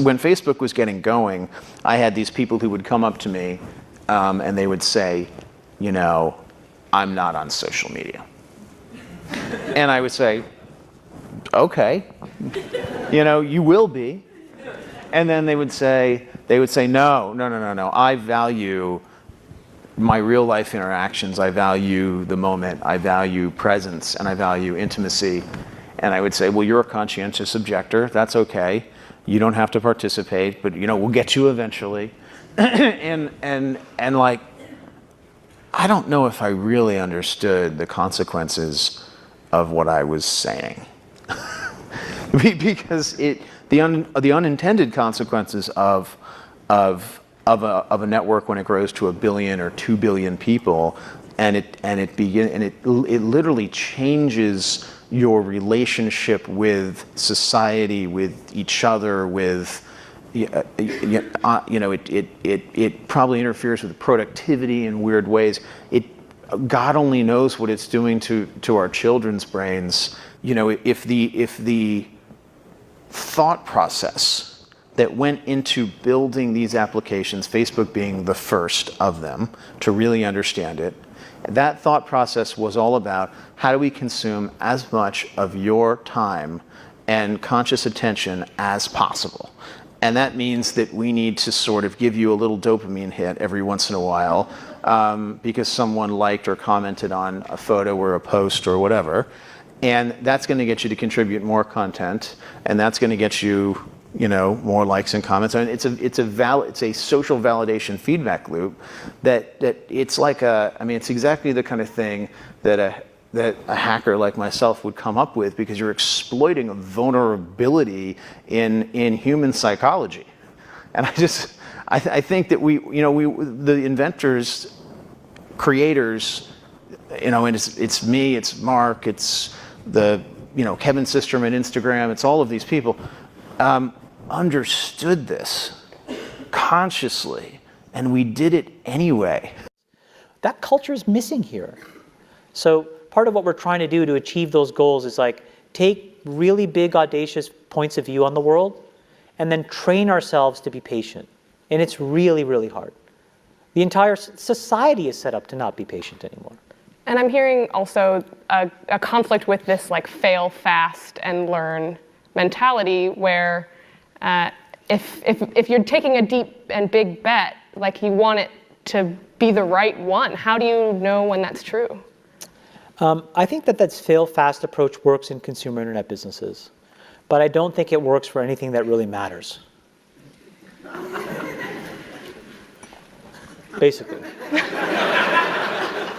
when Facebook was getting going, I had these people who would come up to me and they would say, you know, I'm not on social media. And I would say, okay, you know, you will be. And then they would say, no, I value my real life interactions. I value the moment. I value presence, and I value intimacy. And I would say, well, you're a conscientious objector. That's okay. You don't have to participate, but you know, we'll get you eventually. and like, I don't know if I really understood the consequences of what I was saying. Because the unintended consequences of a network when it grows to 1 billion or 2 billion people, and it literally changes your relationship with society, with each other, with you know, it probably interferes with productivity in weird ways. God only knows what it's doing to our children's brains. You know, if the thought process that went into building these applications, Facebook being the first of them to really understand it, that thought process was all about how do we consume as much of your time and conscious attention as possible. And that means that we need to sort of give you a little dopamine hit every once in a while because someone liked or commented on a photo or a post or whatever. And that's going to get you to contribute more content, and that's going to get you, you know, more likes and comments. I mean, it's a social validation feedback loop that it's like it's exactly the kind of thing that a hacker like myself would come up with, because you're exploiting a vulnerability in human psychology. And I think that the inventors, creators, you know, and it's me, it's Mark, it's Kevin Systrom at Instagram, it's all of these people, understood this consciously, and we did it anyway. That culture is missing here. So part of what we're trying to do to achieve those goals is like take really big, audacious points of view on the world and then train ourselves to be patient. And it's really, really hard. The entire society is set up to not be patient anymore. And I'm hearing also a conflict with this like fail fast and learn mentality where if you're taking a deep and big bet, like you want it to be the right one, how do you know when that's true? I think that fail fast approach works in consumer internet businesses, but I don't think it works for anything that really matters. Basically.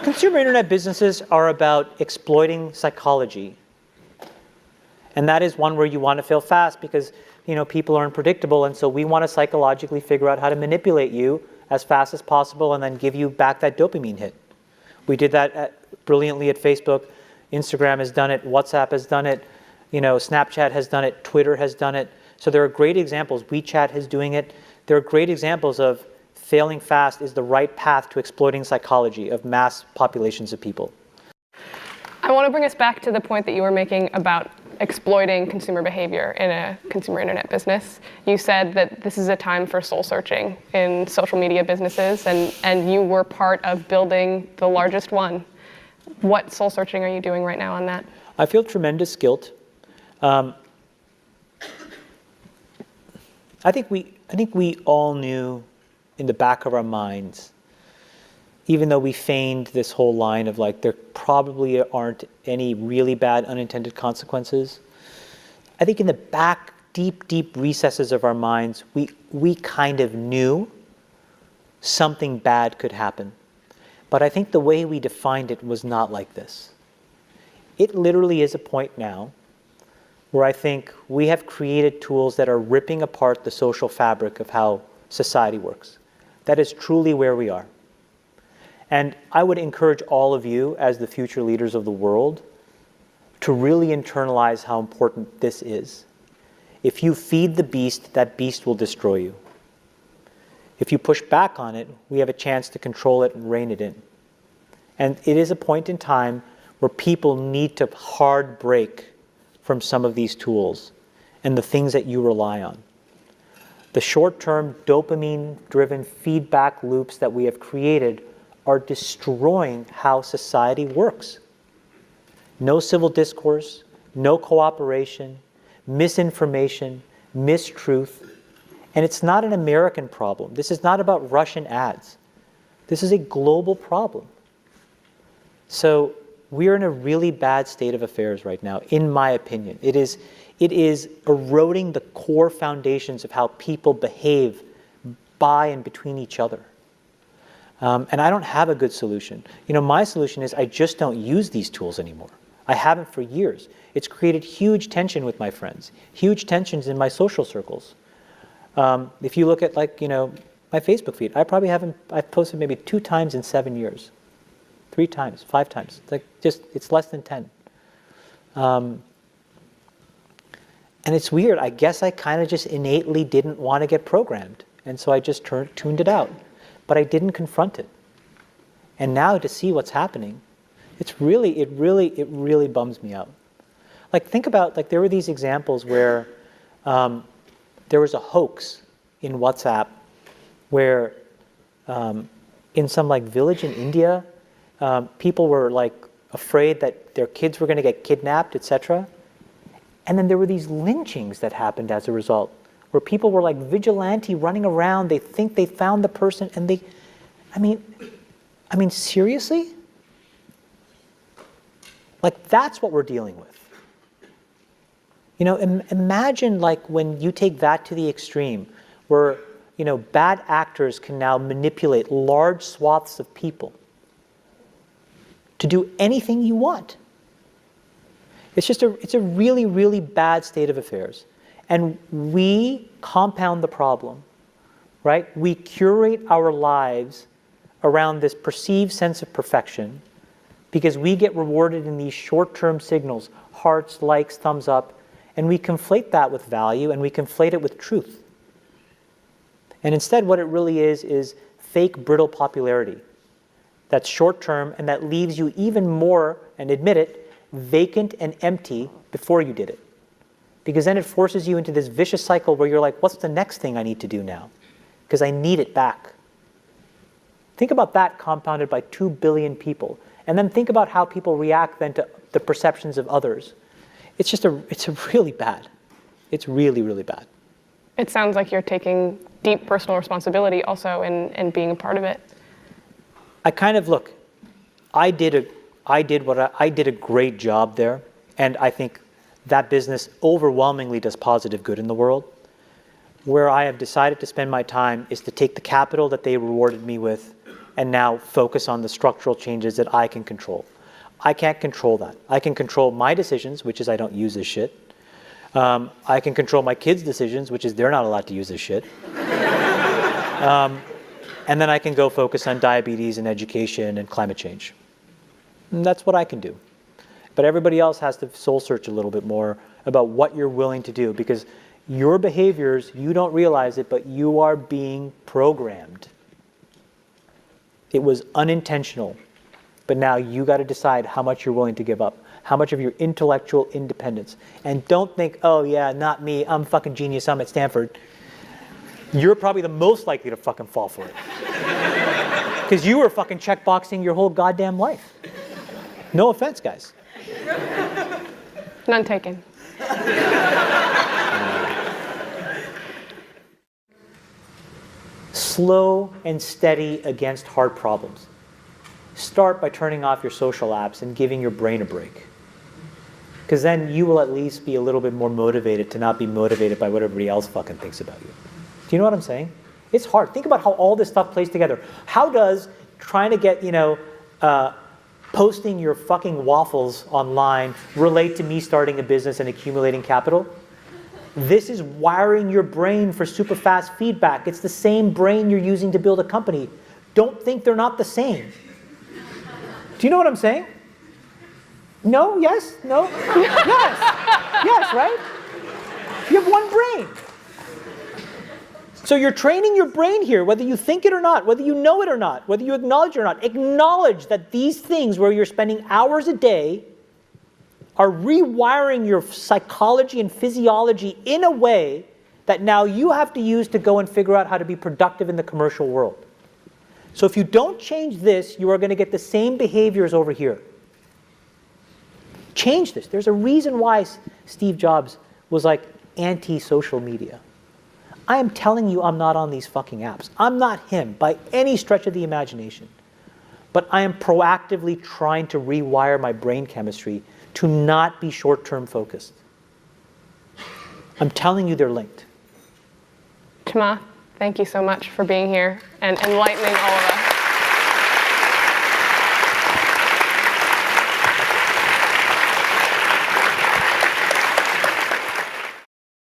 Consumer internet businesses are about exploiting psychology. And that is one where you want to fail fast because, you know, people are unpredictable, and so we want to psychologically figure out how to manipulate you as fast as possible and then give you back that dopamine hit. We did that brilliantly at Facebook. Instagram has done it. WhatsApp has done it. You know, Snapchat has done it. Twitter has done it. So there are great examples. WeChat is doing it. There are great examples of failing fast is the right path to exploiting psychology of mass populations of people. I want to bring us back to the point that you were making about exploiting consumer behavior in a consumer internet business. You said that this is a time for soul searching in social media businesses, and you were part of building the largest one. What soul searching are you doing right now on that? I feel tremendous guilt. I think we all knew in the back of our minds, even though we feigned this whole line of like, there probably aren't any really bad unintended consequences. I think in the back, deep recesses of our minds, we kind of knew something bad could happen. But I think the way we defined it was not like this. It literally is a point now where I think we have created tools that are ripping apart the social fabric of how society works. That is truly where we are. And I would encourage all of you as the future leaders of the world to really internalize how important this is. If you feed the beast, that beast will destroy you. If you push back on it, we have a chance to control it and rein it in. And it is a point in time where people need to hard break from some of these tools and the things that you rely on. The short-term dopamine-driven feedback loops that we have created are destroying how society works. No civil discourse, no cooperation, misinformation, mistruth. And it's not an American problem. This is not about Russian ads. This is a global problem. So we're in a really bad state of affairs right now, in my opinion. It is eroding the core foundations of how people behave by and between each other. And I don't have a good solution. My solution is I just don't use these tools anymore. I haven't for years. It's created huge tension with my friends, huge tensions in my social circles. If you look at my Facebook feed, I've posted maybe 2 times in 7 years. 3 times, 5 times. It's less than 10. And it's weird. I guess I kind of just innately didn't want to get programmed. And so I just tuned it out. But I didn't confront it. And now to see what's happening, it really bums me out. Think about, there were these examples where there was a hoax in WhatsApp where in some village in India, people were afraid that their kids were going to get kidnapped, etc. And then there were these lynchings that happened as a result, where people were vigilante running around. They think they found the person, and I mean, seriously? That's what we're dealing with. Imagine when you take that to the extreme, where bad actors can now manipulate large swaths of people to do anything you want. It's a really, really bad state of affairs. And we compound the problem, right? We curate our lives around this perceived sense of perfection because we get rewarded in these short-term signals, hearts, likes, thumbs up, and we conflate that with value and we conflate it with truth. And instead what it really is fake, brittle popularity that's short-term and that leaves you even more, and admit it, vacant and empty before you did it. Because then it forces you into this vicious cycle where you're like, what's the next thing I need to do now? Because I need it back. Think about that compounded by 2 billion people. And then think about how people react then to the perceptions of others. It's really bad. It's really, really bad. It sounds like you're taking deep personal responsibility also in being a part of it. I did a great job there, and I think that business overwhelmingly does positive good in the world. Where I have decided to spend my time is to take the capital that they rewarded me with and now focus on the structural changes that I can control. I can't control that. I can control my decisions, which is I don't use this shit. I can control my kids' decisions, which is they're not allowed to use this shit. And then I can go focus on diabetes and education and climate change. And that's what I can do. But everybody else has to soul search a little bit more about what you're willing to do, because your behaviors, you don't realize it, but you are being programmed. It was unintentional, but now you got to decide how much you're willing to give up, how much of your intellectual independence. And don't think, oh yeah, not me, I'm fucking genius, I'm at Stanford. You're probably the most likely to fucking fall for it. Because you were fucking checkboxing your whole goddamn life. No offense, guys. None taken. Slow and steady against hard problems. Start by turning off your social apps and giving your brain a break. Because then you will at least be a little bit more motivated to not be motivated by what everybody else fucking thinks about you. Do you know what I'm saying? It's hard. Think about how all this stuff plays together. How does trying to get, posting your fucking waffles online relate to me starting a business and accumulating capital? This is wiring your brain for super fast feedback. It's the same brain you're using to build a company. Don't think they're not the same. Do you know what I'm saying? No? Yes? No? Yes! Yes, right? You have one brain. So you're training your brain here, whether you think it or not, whether you know it or not, whether you acknowledge it or not. Acknowledge that these things where you're spending hours a day are rewiring your psychology and physiology in a way that now you have to use to go and figure out how to be productive in the commercial world. So if you don't change this, you are going to get the same behaviors over here. Change this. There's a reason why Steve Jobs was like anti-social media. I am telling you I'm not on these fucking apps. I'm not him by any stretch of the imagination. But I am proactively trying to rewire my brain chemistry to not be short-term focused. I'm telling you they're linked. Chamath, thank you so much for being here and enlightening all of us.